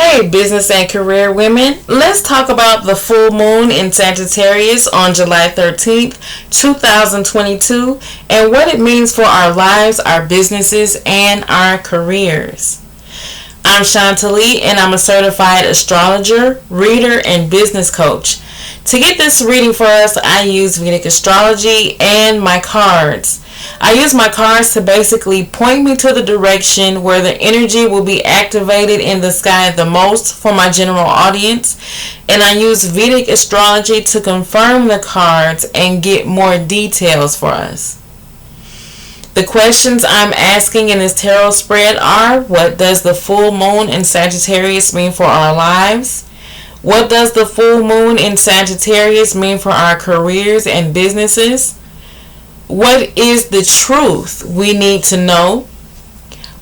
Hey, business and career women. Let's talk about the full moon in Sagittarius on July 13th, 2022, and what it means for our lives, our businesses, and our careers. I'm Chantilly and I'm a certified astrologer, reader, and business coach. To get this reading for us, I use Vedic astrology and my cards. I use my cards to basically point me to the direction where the energy will be activated in the sky the most for my general audience. And I use Vedic astrology to confirm the cards and get more details for us. The questions I'm asking in this tarot spread are: what does the full moon in Sagittarius mean for our lives? What does the full moon in Sagittarius mean for our careers and businesses? What is the truth we need to know?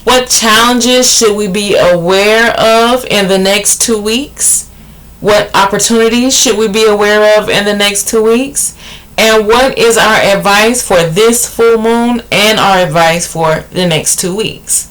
What challenges should we be aware of in the next 2 weeks? What opportunities should we be aware of in the next 2 weeks? And what is our advice for this full moon and our advice for the next 2 weeks?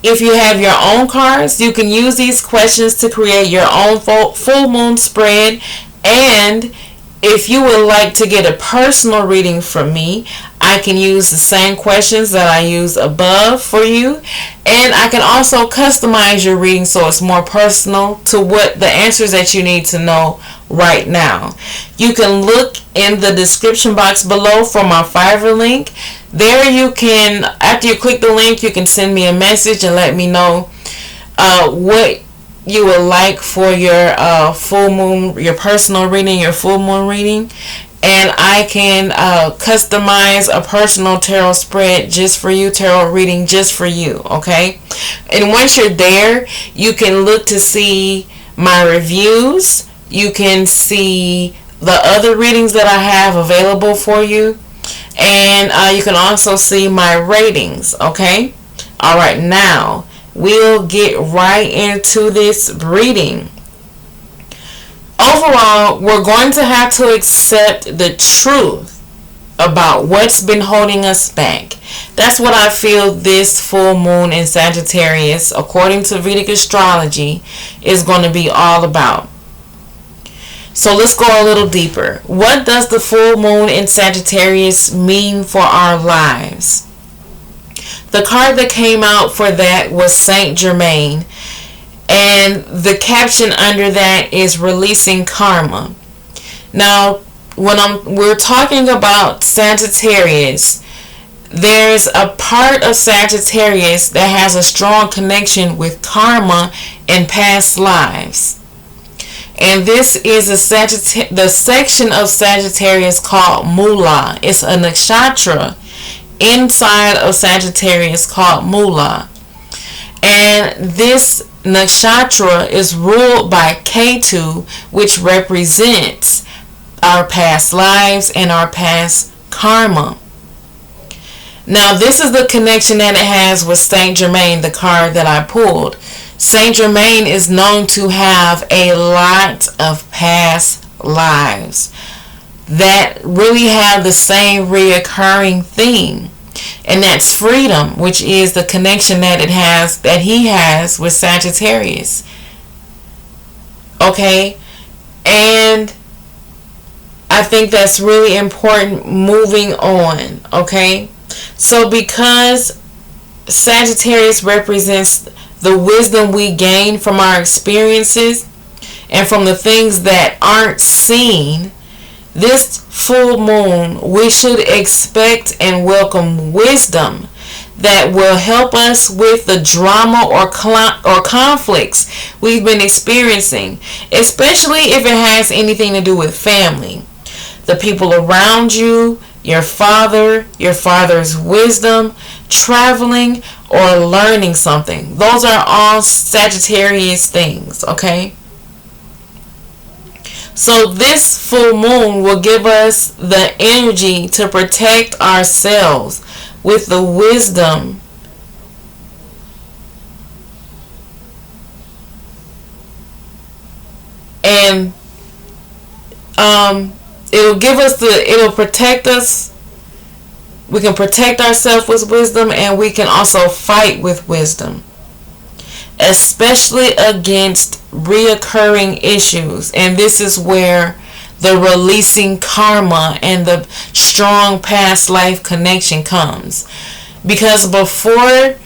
If you have your own cards, you can use these questions to create your own full moon spread. And if you would like to get a personal reading from me, I can use the same questions that I use above for you. And I can also customize your reading so it's more personal to what the answers that you need to know right now. You can look in the description box below for my Fiverr link. There you can, after you click the link, you can send me a message and let me know what you would like for your full moon, your personal reading, your full moon reading, and I can customize a personal tarot spread just for you, tarot reading just for you, okay? And once you're there, you can look to see my reviews. You can see the other readings that I have available for you, and you can also see my ratings, okay? All right, now we'll get right into this reading. Overall, we're going to have to accept the truth about what's been holding us back. That's what I feel this full moon in Sagittarius, according to Vedic astrology, is going to be all about. So let's go a little deeper. What does the full moon in Sagittarius mean for our lives? The card that came out for that was Saint Germain, and the caption under that is releasing karma. Now, when we're talking about Sagittarius, there's a part of Sagittarius that has a strong connection with karma and past lives. And this is the section of Sagittarius called Mula. It's a nakshatra inside of Sagittarius called Mula. And this nakshatra is ruled by Ketu, which represents our past lives and our past karma. Now, this is the connection that it has with Saint Germain, the card that I pulled. Saint Germain is known to have a lot of past lives that really have the same reoccurring theme, and that's freedom, which is the connection that he has with Sagittarius. Okay, and I think that's really important moving on. Okay, so because Sagittarius represents the wisdom we gain from our experiences and from the things that aren't seen, this full moon, we should expect and welcome wisdom that will help us with the drama or conflicts we've been experiencing, especially if it has anything to do with family, the people around you, your father's wisdom, traveling, or learning something. Those are all Sagittarius things, okay? So this full moon will give us the energy to protect ourselves with the wisdom and it'll protect us. We can protect ourselves with wisdom, and we can also fight with wisdom. especially against reoccurring issues. And this is where the releasing karma and the strong past life connection comes. Because before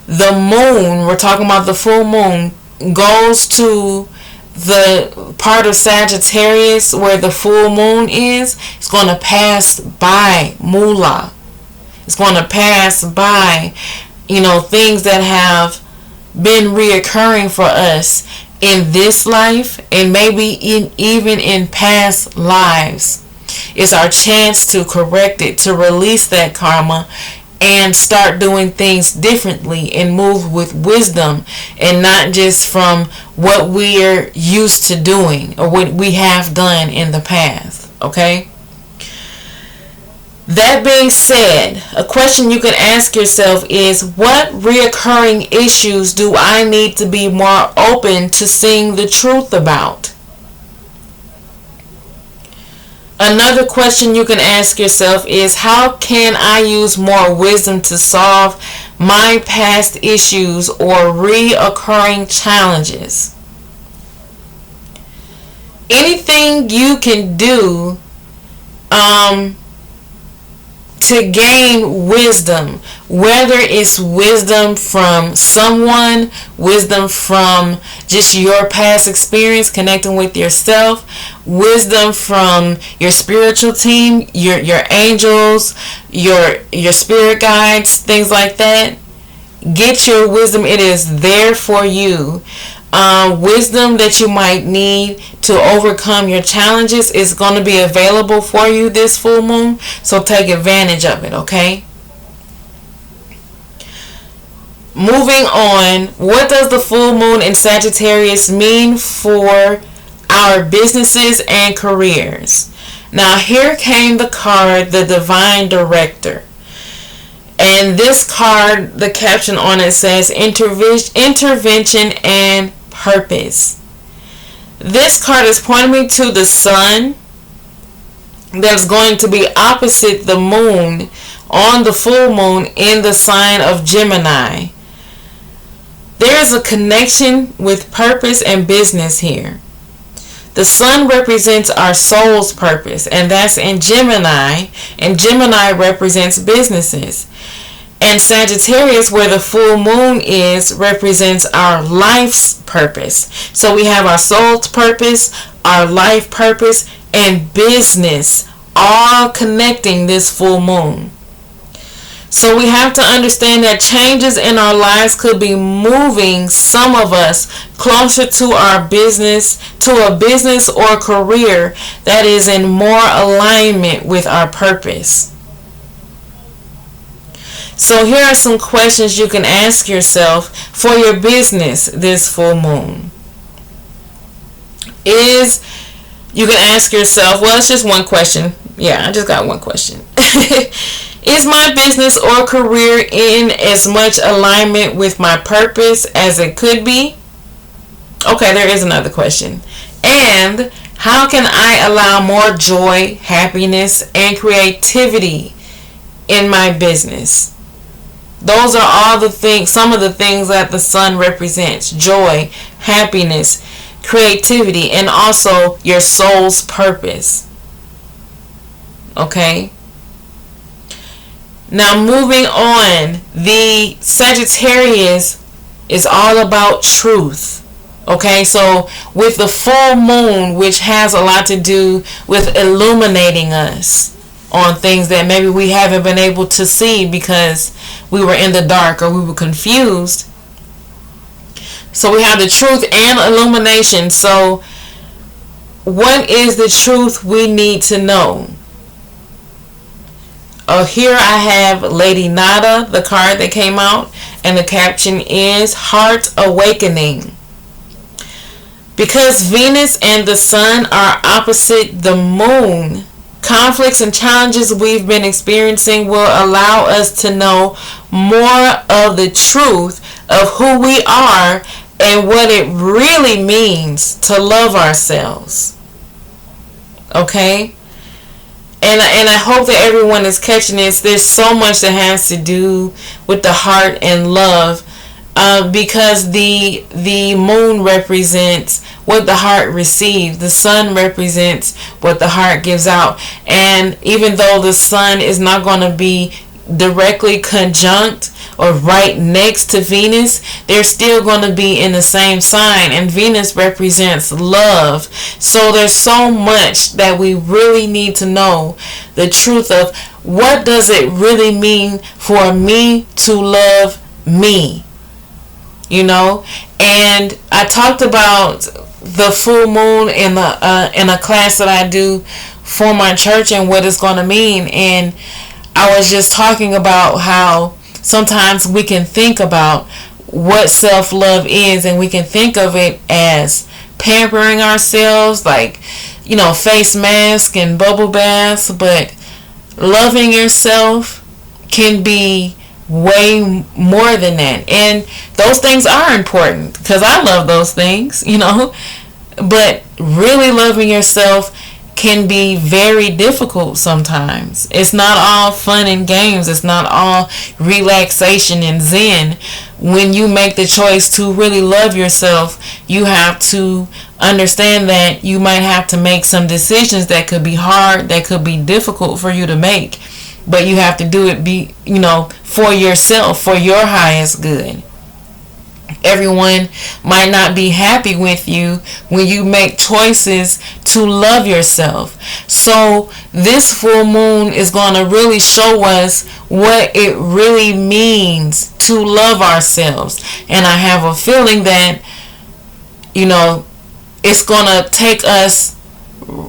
the moon, we're talking about the full moon, goes to the part of Sagittarius where the full moon is, it's going to pass by moolah. It's going to pass by, things that have been reoccurring for us in this life and maybe even in past lives. It's our chance to correct it, to release that karma and start doing things differently and move with wisdom and not just from what we're used to doing or what we have done in the past. Okay? That being said, a question you can ask yourself is, what reoccurring issues do I need to be more open to seeing the truth about? Another question you can ask yourself is, how can I use more wisdom to solve my past issues or reoccurring challenges? Anything you can do to gain wisdom, whether it's wisdom from someone, wisdom from just your past experience connecting with yourself, wisdom from your spiritual team, your angels, your spirit guides, things like that. Get your wisdom. It is there for you. Wisdom that you might need to overcome your challenges is going to be available for you this full moon, so take advantage of it. Okay, moving on, what does the full moon in Sagittarius mean for our businesses and careers? Now here came the card, the Divine Director. And this card, the caption on it says intervention and purpose. This card is pointing me to the sun that's going to be opposite the moon on the full moon in the sign of Gemini. There is a connection with purpose and business here. The sun represents our soul's purpose, and that's in Gemini, and Gemini represents businesses. And Sagittarius, where the full moon is, represents our life's purpose. So we have our soul's purpose, our life purpose, and business all connecting this full moon. So we have to understand that changes in our lives could be moving some of us closer to our business, to a business or career that is in more alignment with our purpose. So here are some questions you can ask yourself for your business this full moon. You can ask yourself, well, it's just one question. Yeah, I just got one question. Is my business or career in as much alignment with my purpose as it could be? Okay, there is another question. And how can I allow more joy, happiness, and creativity in my business? Those are all the things, some of the things that the sun represents: joy, happiness, creativity, and also your soul's purpose. Okay? Now moving on, the Sagittarius is all about truth. Okay, so with the full moon, which has a lot to do with illuminating us on things that maybe we haven't been able to see because we were in the dark or we were confused. So we have the truth and illumination. So what is the truth we need to know? Here I have Lady Nada, the card that came out, and the caption is Heart Awakening. Because Venus and the sun are opposite the moon, conflicts and challenges we've been experiencing will allow us to know more of the truth of who we are and what it really means to love ourselves. Okay? And I hope that everyone is catching this. There's so much that has to do with the heart and love because the moon represents what the heart receives. The sun represents what the heart gives out. And even though the sun is not going to be directly conjunct or right next to Venus, they're still going to be in the same sign, and Venus represents love. So there's so much that we really need to know the truth of what does it really mean for me to love me, and I talked about the full moon in a class that I do for my church and what it's going to mean. And I was just talking about how sometimes we can think about what self-love is, and we can think of it as pampering ourselves, like, face mask and bubble baths, but loving yourself can be way more than that. And those things are important because I love those things, but really loving yourself can be very difficult sometimes. It's not all fun and games. It's not all relaxation and zen. When you make the choice to really love yourself, you have to understand that you might have to make some decisions that could be hard, that could be difficult for you to make. But you have to do it for yourself, for your highest good. Everyone might not be happy with you when you make choices to love yourself. So this full moon is going to really show us what it really means to love ourselves. And I have a feeling that, it's going to take us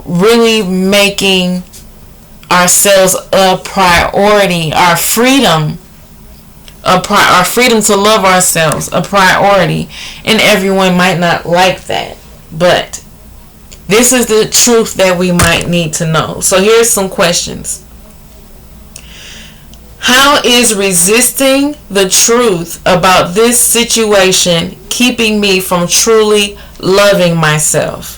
really making ourselves a priority, our freedom to love ourselves a priority. And everyone might not like that, but this is the truth that we might need to know. So here's some questions. How is resisting the truth about this situation keeping me from truly loving myself?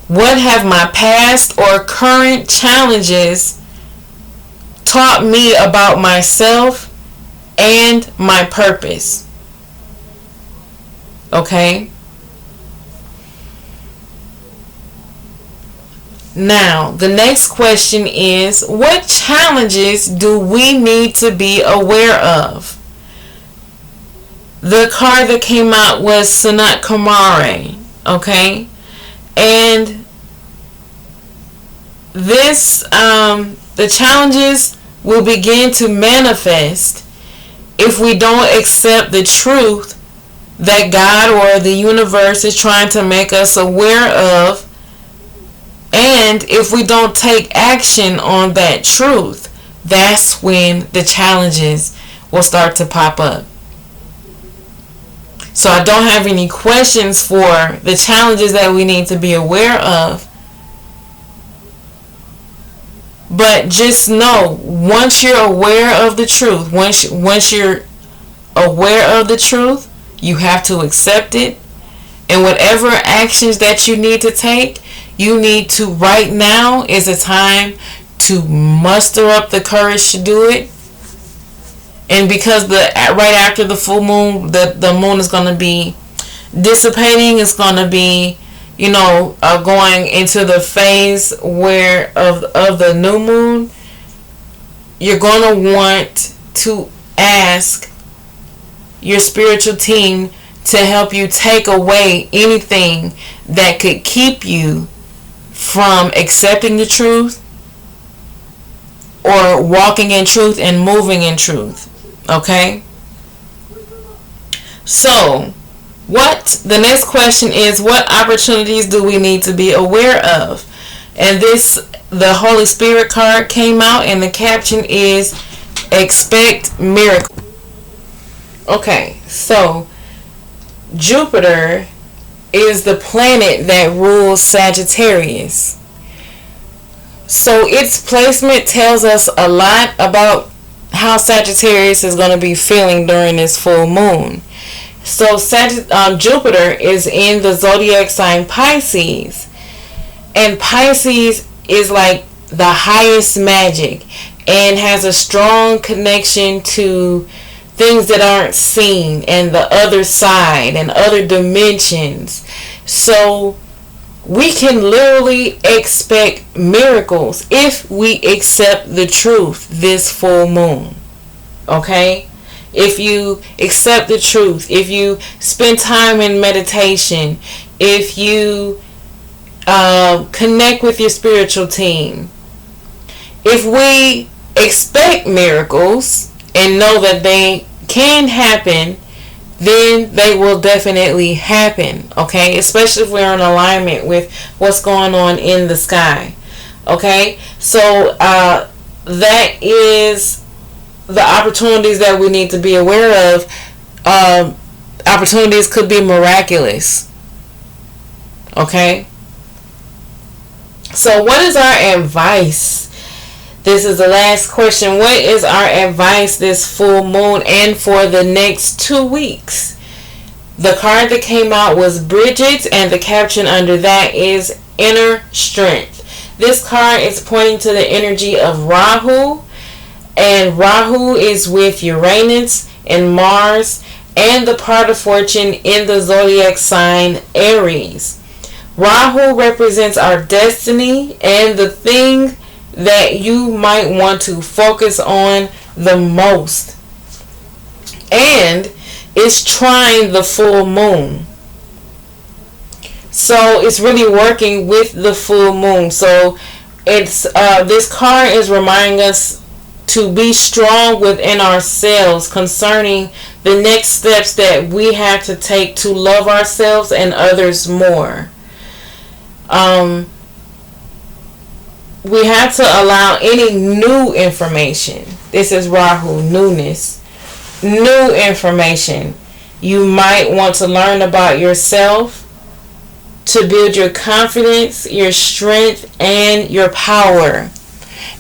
What have my past or current challenges taught me about myself and my purpose? Okay? Now, the next question is, what challenges do we need to be aware of? The card that came out was Sanat Kumare. Okay? And this, the challenges will begin to manifest if we don't accept the truth that God or the universe is trying to make us aware of, and if we don't take action on that truth. That's when the challenges will start to pop up. So I don't have any questions for the challenges that we need to be aware of. But just know, once you're aware of the truth, once you're aware of the truth, you have to accept it. And whatever actions that you need to take, you need to, right now is a time to muster up the courage to do it. And because right after the full moon, the moon is going to be dissipating. It's going to be, going into the phase where of the new moon. You're going to want to ask your spiritual team to help you take away anything that could keep you from accepting the truth or walking in truth and moving in truth. Okay? So, the next question is, what opportunities do we need to be aware of? And the Holy Spirit card came out, and the caption is, expect miracles. Okay, so Jupiter is the planet that rules Sagittarius. So its placement tells us a lot about how Sagittarius is going to be feeling during this full moon. So Jupiter is in the zodiac sign Pisces. And Pisces is like the highest magic. and has a strong connection to things that aren't seen and the other side and other dimensions. So we can literally expect miracles if we accept the truth this full moon. Okay? If you accept the truth, if you spend time in meditation, if you connect with your spiritual team, if we expect miracles and know that they can happen, then they will definitely happen. Okay? Especially if we're in alignment with what's going on in the sky. Okay? So that is the opportunities that we need to be aware of. Opportunities could be miraculous. Okay? So what is our advice? This is the last question. What is our advice this full moon and for the next 2 weeks? The card that came out was Bridget, and the caption under that is Inner Strength. This card is pointing to the energy of Rahu, and Rahu is with Uranus and Mars and the part of fortune in the zodiac sign Aries. Rahu represents our destiny and the thing that you might want to focus on the most. And it's trying the full moon. So it's really working with the full moon. So it's this card is reminding us to be strong within ourselves concerning the next steps that we have to take to love ourselves and others more. We have to allow any new information. This is Rahu, newness. New information you might want to learn about yourself to build your confidence, your strength, and your power.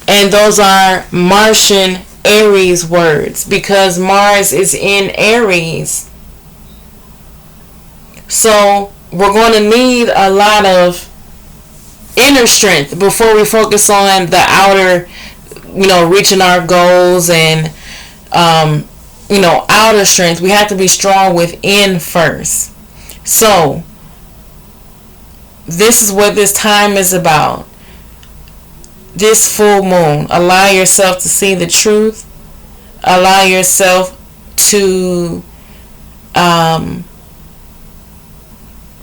And those are Martian Aries words because Mars is in Aries. So we're going to need a lot of inner strength before we focus on the outer, reaching our goals and, outer strength. We have to be strong within first. So this is what this time is about. This full moon. Allow yourself to see the truth. Allow yourself to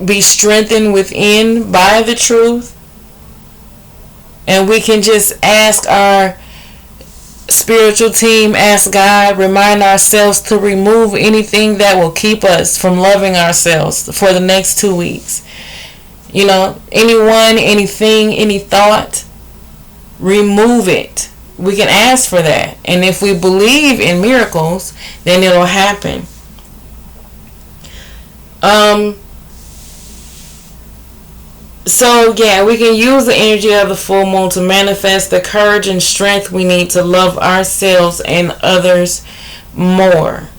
be strengthened within by the truth. And we can just ask our spiritual team, ask God, remind ourselves to remove anything that will keep us from loving ourselves for the next 2 weeks. Anyone, anything, any thought, remove it. We can ask for that. And if we believe in miracles, then it'll happen. So yeah, we can use the energy of the full moon to manifest the courage and strength we need to love ourselves and others more.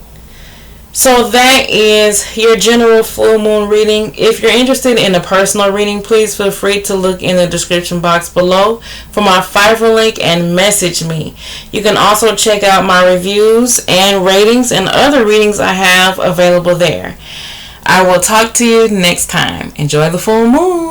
So that is your general full moon reading. If you're interested in a personal reading, please feel free to look in the description box below for my Fiverr link and message me. You can also check out my reviews and ratings and other readings I have available there. I will talk to you next time. Enjoy the full moon.